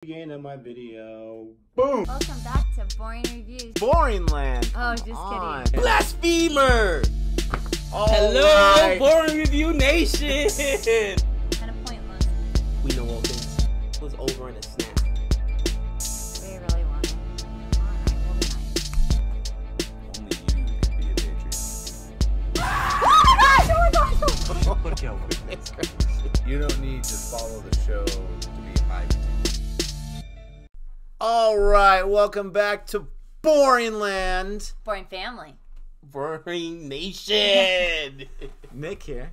Beginning of my video. Boom! Welcome back to Boring Reviews. Boring Land. Oh, just kidding. Blasphemer! Hello, right. Boring Review Nation! Kind of pointless. We know all things. It was over in a snap. We really want it. Alright, we'll be nice. Only you can be a Patreon. Oh my gosh! You don't need to follow the show to be hyped. Alright, welcome back to Boring Land. Boring Family. Boring Nation! Nick here.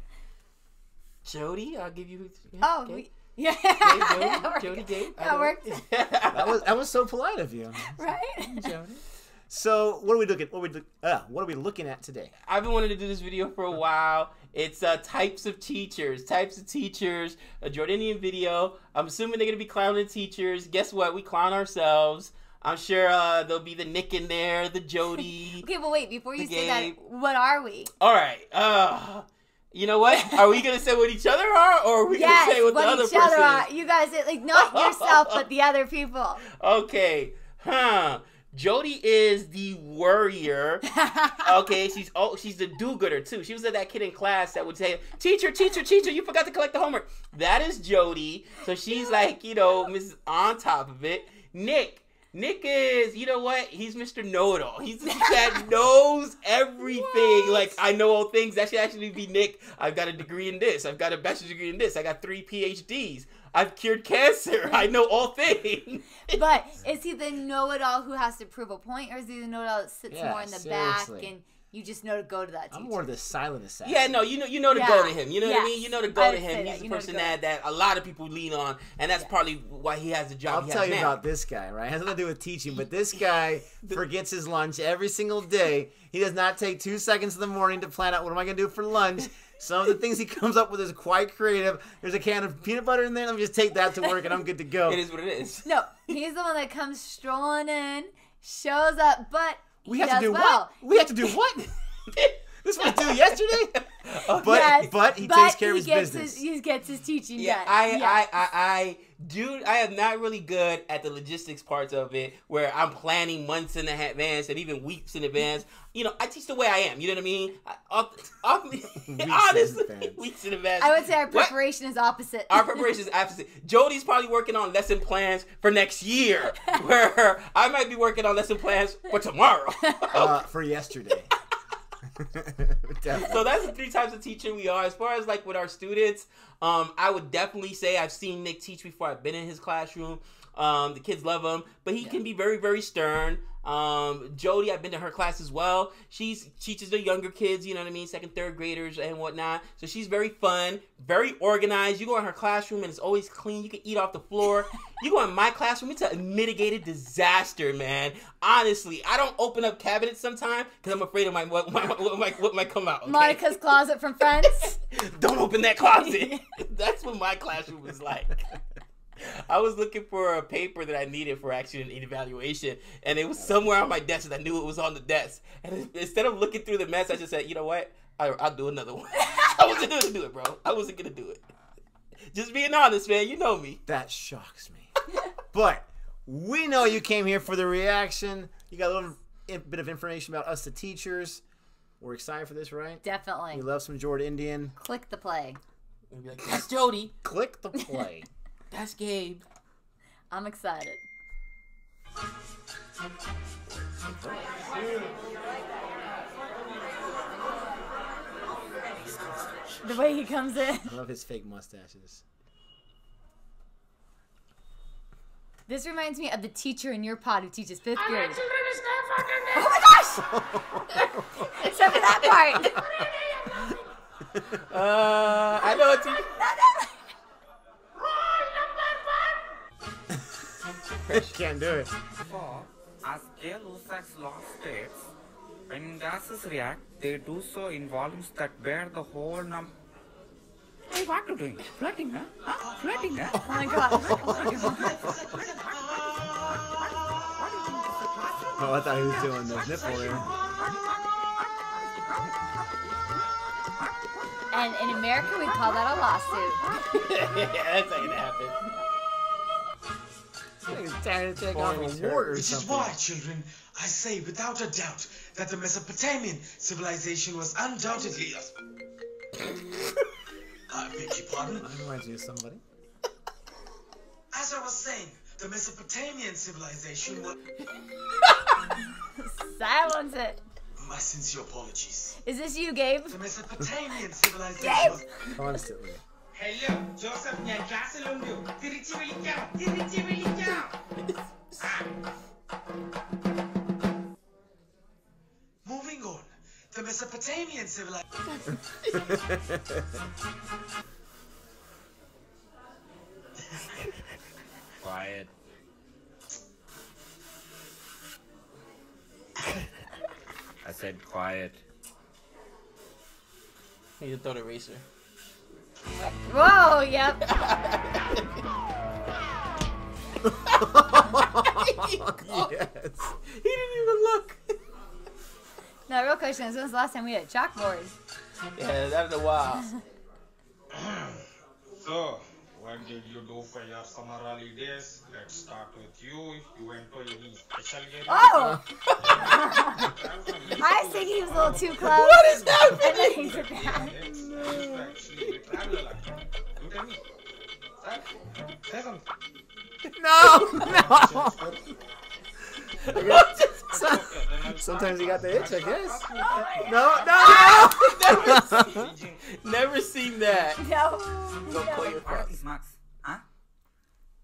Jody, I'll give you. Oh, okay. yeah. Jody, Gabe. That worked. That was so polite of you. Right? Jody. So, what are we looking at today? I've been wanting to do this video for a while. It's types of teachers, a Jordindian video. I'm assuming they're going to be clowning teachers. Guess what? We clown ourselves. I'm sure there'll be the Nick in there, the Jody. Okay, but wait, before you say Gabe. that, what are we? All right. You know what? Are we going to say what each other are, or are we going to say what the other each person other are. is? You guys, like, not yourself, but the other people. Okay. Jody is the worrier. Okay, she's the do-gooder too. She was that kid in class that would say, teacher, you forgot to collect the homework. That is Jody. So she's like, Mrs. On top of it. Nick is, you know what? He's Mr. Know-It-All. He's the that knows everything. What? Like, I know all things. That should actually be Nick. I've got a degree in this. I've got a bachelor's degree in this. I got 3 PhDs. I've cured cancer. I know all things. But is he the know-it-all who has to prove a point, or is he the know-it-all that sits more in the back and you just know to go to that teacher? I'm more the silent assassin. Yeah, no, you know to go to him. You know what I mean? Yes. You know to go I to would him. say He's that. the person that a lot of people lean on, and that's probably why he has the job I'll he tell has you now. about this guy, right? It has nothing to do with teaching, but this guy forgets his lunch every single day. He does not take 2 seconds in the morning to plan out what am I going to do for lunch. Some of the things he comes up with is quite creative. There's a can of peanut butter in there. Let me just take that to work and I'm good to go. It is what it is. No, he's the one that comes strolling in, shows up, but We he have to does do well. what? We have to do what? This was due yesterday? But he But takes care of his business. He gets his teaching Yeah, done. I am not really good at the logistics parts of it, where I'm planning months in advance and even weeks in advance. I teach the way I am. You know what I mean? Honestly, weeks in advance. I would say our preparation is opposite. Our preparation is opposite. Jody's probably working on lesson plans for next year, where I might be working on lesson plans for tomorrow. For yesterday. So that's the 3 types of teacher we are. As far as like with our students, I would definitely say I've seen Nick teach before. I've been in his classroom. The kids love him, but he can be very, very stern. Jody, I've been to her class as well. She teaches the younger kids, you know what I mean, 2nd, 3rd graders and whatnot. So she's very fun, very organized. You go in her classroom and it's always clean. You can eat off the floor. You go in my classroom, it's a mitigated disaster, man. Honestly, I don't open up cabinets sometimes because I'm afraid of what might come out. Okay? Monica's closet from Friends. Don't open that closet. That's what my classroom was like. I was looking for a paper that I needed for actually an evaluation, and it was somewhere on my desk, and I knew it was on the desk. And instead of looking through the mess, I just said, you know what? I'll do another one. I wasn't going to do it, bro. I wasn't going to do it. Just being honest, man. You know me. That shocks me. But we know you came here for the reaction. You got a little bit of information about us, the teachers. We're excited for this, right? Definitely. We love some Jordindian. Click the play. And be like, that's Jody. Click the play. That's Gabe. I'm excited. The way he comes in. I love his fake mustaches. This reminds me of the teacher in your pod who teaches 5th grade. Oh my gosh! Except for that part. I know a teacher. Can't do it. For as Gay-Lussac's law states, when gases react, they do so in volumes that bear the whole number. Hey, what are you doing? Flirting, huh? Flirting, huh? Oh my god. Oh, I thought he was doing the nipple there. And in America, we call that a lawsuit. Yeah, that's not gonna happen. He's trying to take off a wart or Which is something. why, children, I say without a doubt that the Mesopotamian civilization was undoubtedly I beg your pardon? That reminds you of somebody. As I was saying, the Mesopotamian civilization was... Silence it. My sincere apologies. Is this you, Gabe? The Mesopotamian civilization was... Constantly. Hello, Joseph, ഞാൻ ക്ലാസ്സിലുണ്ട്. തിരിച്ചു വിളിക്കാം. Moving on, the Mesopotamian civilization... Quiet. I said quiet. Need to throw the eraser. Whoa, yep. Yes. He didn't even look. No, real question is, when was the last time we had a chalkboard? Yeah, that was a while. So, what did you do for your summer holidays? Let's start with you. You went to any special game? Oh! I was thinking he was a little too close. What is happening? And then he did that. Actually, we travel a lot. You tell me. Say something. No! Sometimes you got the itch, I guess. No! Never seen that. No. Go play your What are part. these marks? Huh?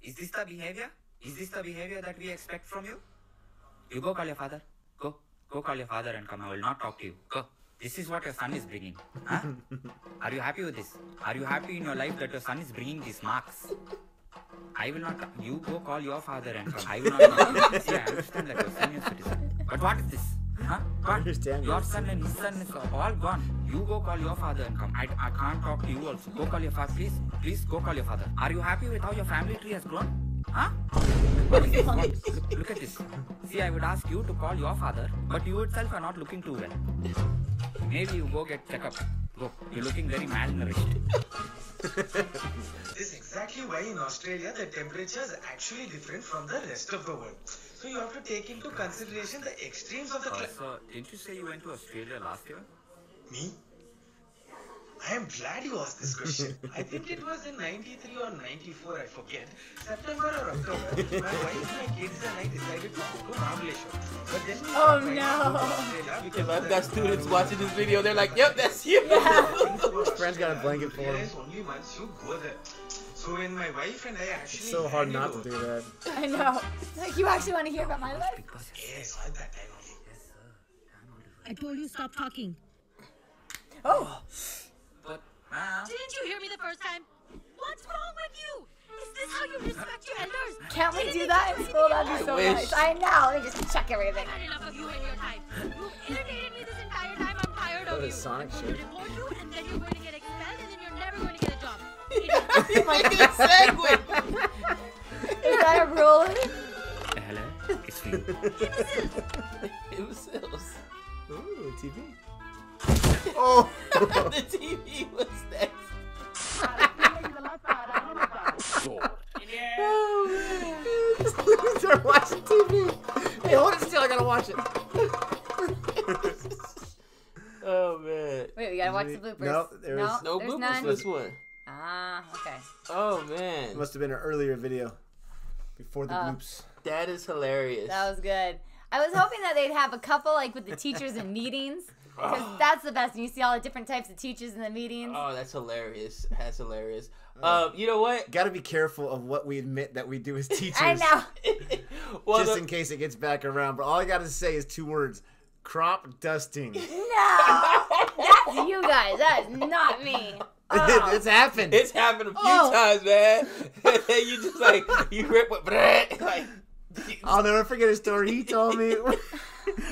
Is this the behavior? Is this the behavior that we expect from you? You go call your father. Go. Go call your father and come. I will not talk to you. Go. This is what your son is bringing. Huh? Are you happy with this? Are you happy in your life that your son is bringing these marks? I will not. You go call your father and come. I will not talk to you. See, I understand that your son is citizen. But what is this? Huh? What? understand Your this. son and his son is all gone. You go call your father and come. I can't talk to you also. Go call your father. Please go call your father. Are you happy with how your family tree has grown? Huh? Look at this. See, I would ask you to call your father, but you itself are not looking too well. Maybe you go get checkup. Go. You're looking very malnourished. This is exactly why in Australia the temperature is actually different from the rest of the world. So you have to take into consideration the extremes of the climate. So, didn't you say you went to Australia last year? Me? I am glad you asked this question. I think it was in 93 or 94, I forget. September or October, my wife, my kids and I decided to go to Mahabaleshwar. But then we Oh, went no. to Australia because If I've the- got students watching this video, they're like, "Yep, that's you." Friend's got a blanket for him. Realize only once you go there. So when my wife and I actually It's so hard handed not to over- do that. I know. Like, you actually want to hear about my life? Yes, at that time only. I told you stop talking. Oh. But, ma'am. Didn't you hear me the first time? What's wrong with you? Is this how you respect your elders? Can't we do that in school? That'd be so wish. nice. I know. Let me just check everything. I've had enough of you and your type. You've irritated me this entire time. I'm tired of What a you. Sonic I'm shit. going to report you, and then you're going to get expelled, and then you're never going to get a job. Like a segue. Is that a rule? Hello? It's me. It was Sills. Ooh, TV. Oh! The TV was next. Start watching TV. Hey, hold it still. I gotta watch it. Oh man. Wait, we gotta watch the bloopers. No, there is No there's bloopers none. for this one. Ah, okay. Oh It man. must have been an earlier video before the bloops. That is hilarious. That was good. I was hoping that they'd have a couple like with the teachers in meetings, because that's the best. And you see all the different types of teachers in the meetings. Oh, that's hilarious. That's hilarious. You know what? Got to be careful of what we admit that we do as teachers. I know. Well, Just in case it gets back around. But all I got to say is 2 words. Crop dusting. No, that's you guys. That is not me. Oh. It's happened. it's happened a few Oh. times, man. You just like you rip with like. I'll never forget a story he told me.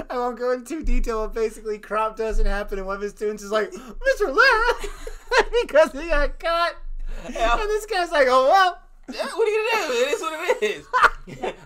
I won't go into detail, but basically crop dusting happened and one of his students is like, Mr. Lara, because he got caught. Yeah. And this guy's like, oh, well, What are you gonna do? It is what it is.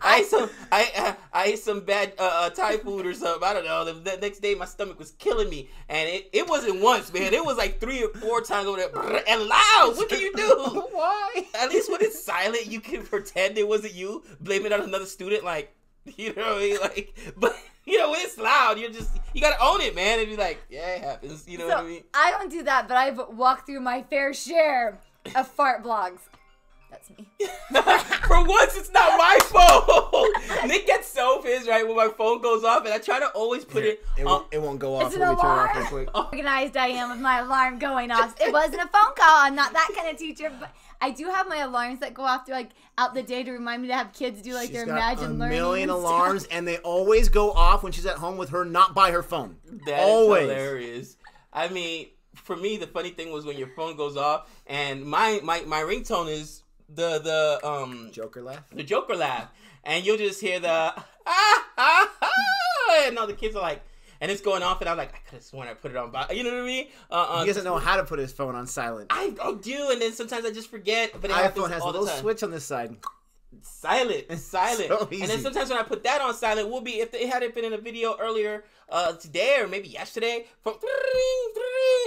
I ate some bad Thai food or something. I don't know. The next day, my stomach was killing me, and it wasn't once, man. It was like 3 or 4 times over there, and loud. What can you do? Why? At least when it's silent, you can pretend it wasn't you. Blame it on another student, like you know what I mean? Like, but you know when it's loud, you gotta own it, man, and be like, yeah, it happens. You know what I mean? I don't do that, but I've walked through my fair share of fart blogs. That's me. For once, it's not my phone. Nick gets so pissed, right, when my phone goes off, and I try to always put it on. It won't go off. It's an Let me turn it alarm. off real quick. Organized I am with my alarm going off. It wasn't a phone call. I'm not that kind of teacher, but I do have my alarms that go off through, like, out the day to remind me to have kids do, like, their Imagine Learning. She's got a million and alarms, stuff. and they always go off when she's at home with her, not by her phone. That always. is hilarious. I mean, for me, the funny thing was when your phone goes off, and my ringtone is the Joker laugh. The Joker laugh, and you'll just hear the and all the kids are like, and it's going off, and I'm like, I could have sworn I put it on, you know what I mean? He doesn't know how to put his phone on silent. I do, and then sometimes I just forget. But it iPhone has a all the little time. switch on this side. Silent. So And then easy. sometimes when I put that on silent, we'll be, if it hadn't been in a video earlier today or maybe yesterday, from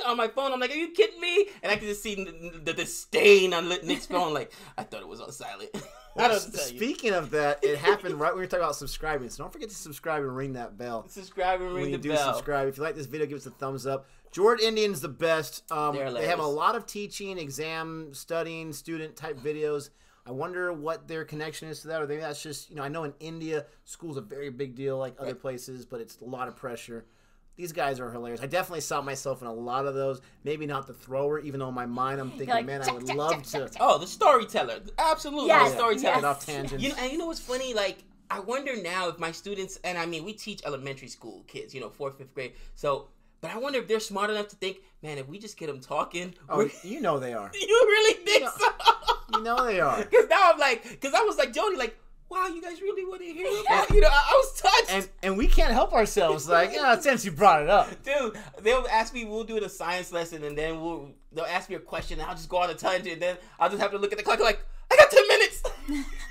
on my phone, I'm like, are you kidding me? And I can just see the disdain on Nick's phone, like, I thought it was on silent. I don't tell you. Speaking of that, it happened right when we were talking about subscribing. So don't forget to subscribe and ring that bell. Subscribe and ring When the you do bell. subscribe, if you like this video, give us a thumbs up. Jordindian's the best. They have hilarious. a lot of teaching, exam, studying, student type videos. I wonder what their connection is to that, or maybe that's just, I know in India, school's a very big deal like other places, but it's a lot of pressure. These guys are hilarious. I definitely saw myself in a lot of those. Maybe not the thrower, even though in my mind I'm thinking, like, man, I check, would check, love check, to check, check. Oh, the storyteller. Absolutely. Yes, The storyteller. get off tangents. You know what's funny? Like, I wonder now if my students, and I mean, we teach elementary school kids, 4th, 5th grade. So, but I wonder if they're smart enough to think, man, if we just get them talking. Oh, you know they are. You really think so? You know they are. Because now I'm like, because I was like, Jody, like, wow, you guys really want to hear about, I was touched. And we can't help ourselves. Like, since you brought it up. Dude, they'll ask me, we'll do the science lesson, and then they'll ask me a question, and I'll just go on a tangent, and then I'll just have to look at the clock, like, I got 10 minutes.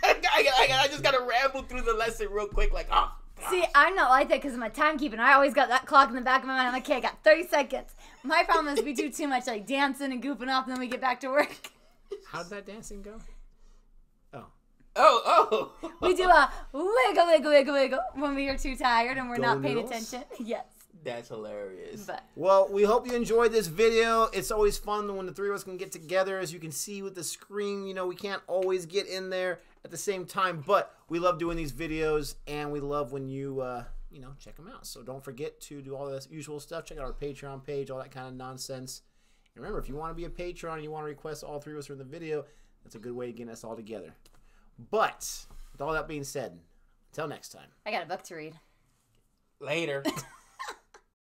I just got to ramble through the lesson real quick, like, oh. See, I'm not like that because of my timekeeping. I always got that clock in the back of my mind. I'm like, okay, I got 30 seconds. My problem is we do too much, like, dancing and goofing off, and then we get back to work. How'd that dancing go? Oh. We do a wiggle, wiggle, wiggle, wiggle when we are too tired and we're not paying noodles? attention. Yes. That's hilarious. But Well, we hope you enjoyed this video. It's always fun when the three of us can get together. As you can see with the screen, we can't always get in there at the same time, but we love doing these videos, and we love when you, check them out. So don't forget to do all the usual stuff. Check out our Patreon page, all that kind of nonsense. And remember, if you want to be a patron and you want to request all three of us from the video, that's a good way to get us all together. But with all that being said, until next time. I got a book to read. Later.